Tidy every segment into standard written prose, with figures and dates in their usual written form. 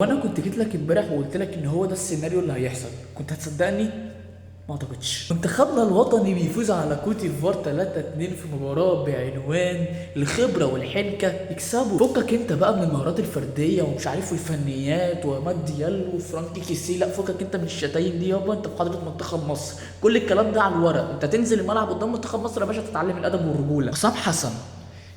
وانا كنت جيت لك امبارح وقلت لك ان هو ده السيناريو اللي هيحصل، كنت هتصدقني؟ ما اعتقدش. منتخبنا الوطني بيفوز على كوت ديفوار 3-2 في مباراة بعنوان الخبرة والحنكة يكسبوا. فكك انت بقى من المهارات الفردية ومش عارف والفنيات وماد ديالو وفرانكي كيسي، لا فكك انت من الشتايم دي يابا. انت في حضرة منتخب مصر، كل الكلام ده على الورق. انت تنزل الملعب قدام منتخب مصر يا باشا تتعلم الادب والرجولة. حسام حسن،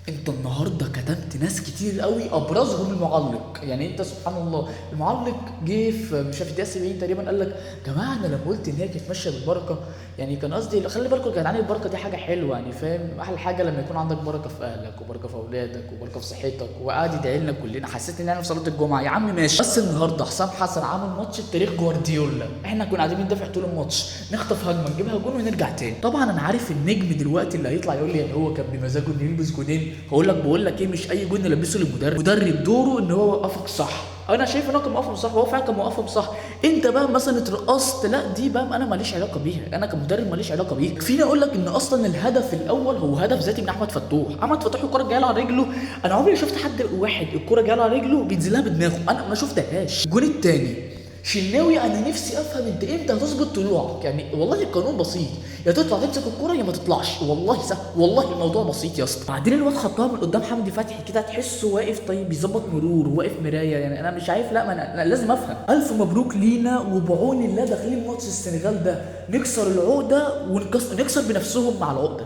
انت النهارده كتبت ناس كتير قوي ابرزهم المعلق. يعني انت سبحان الله المعلق جه في مش عارف الدقيقه 70 تقريبا قال لك جماعه انا لما قلت ان هي كانت ماشيه بالبركه، يعني كان قصدي خلي بالكم يا جدعان البركه دي حاجه حلوه، يعني فاهم؟ احلى حاجه لما يكون عندك بركه في اهلك وبركه في اولادك وبركه في صحتك. وقعد يدعي لنا كلنا، حسيت ان انا في صلاه الجمعه. يا عم ماشي، بس النهارده حسام حسن عامل ماتش التاريخ جوارديولا. احنا كنا قاعدين ندافع طول الماتش، نخطف هجمه نجيبها جون ونرجع تاني. طبعا انا عارف النجم دلوقتي اللي هيطلع يقول لي يعني هو كان بمزاجه انه يلبس جونين. بقول لك ايه، مش اي جون نلبسه للمدرب. مدرب دوره ان هو يوقفك صح. انا شايف ان هو كان موقفهم صح، وهو فعلا كان موقفهم صح. انت بقى مثلا اترقصت، لا دي بقى انا ماليش علاقه بيها، انا كمدرب ماليش علاقه بيها. فيني اقول لك ان اصلا الهدف الاول هو هدف ذاتي من احمد فتوح. احمد فتوح الكره جايه على رجله، انا عمري ما شفت حد واحد الكره جايه على رجله بينزلها بدماغه، انا ما شفتهاش. الجون الثاني شناوي، انا نفسي افهم انت امتى هتظبط طلوعك. يعني والله القانون بسيط، يا تطلع تمسك الكوره يا ما تطلعش. والله سهل، والله الموضوع بسيط يا اسطى. بعدين الواد حطها من قدام حمدي فتحي كده، تحسه واقف طيب بيظبط مرور واقف مرايه. يعني انا مش عارف، لا ما أنا لازم افهم. الف مبروك لينا، وبعون الله داخلين ماتش السنغال ده نكسر العقده ونكسر بنفسهم مع العقده.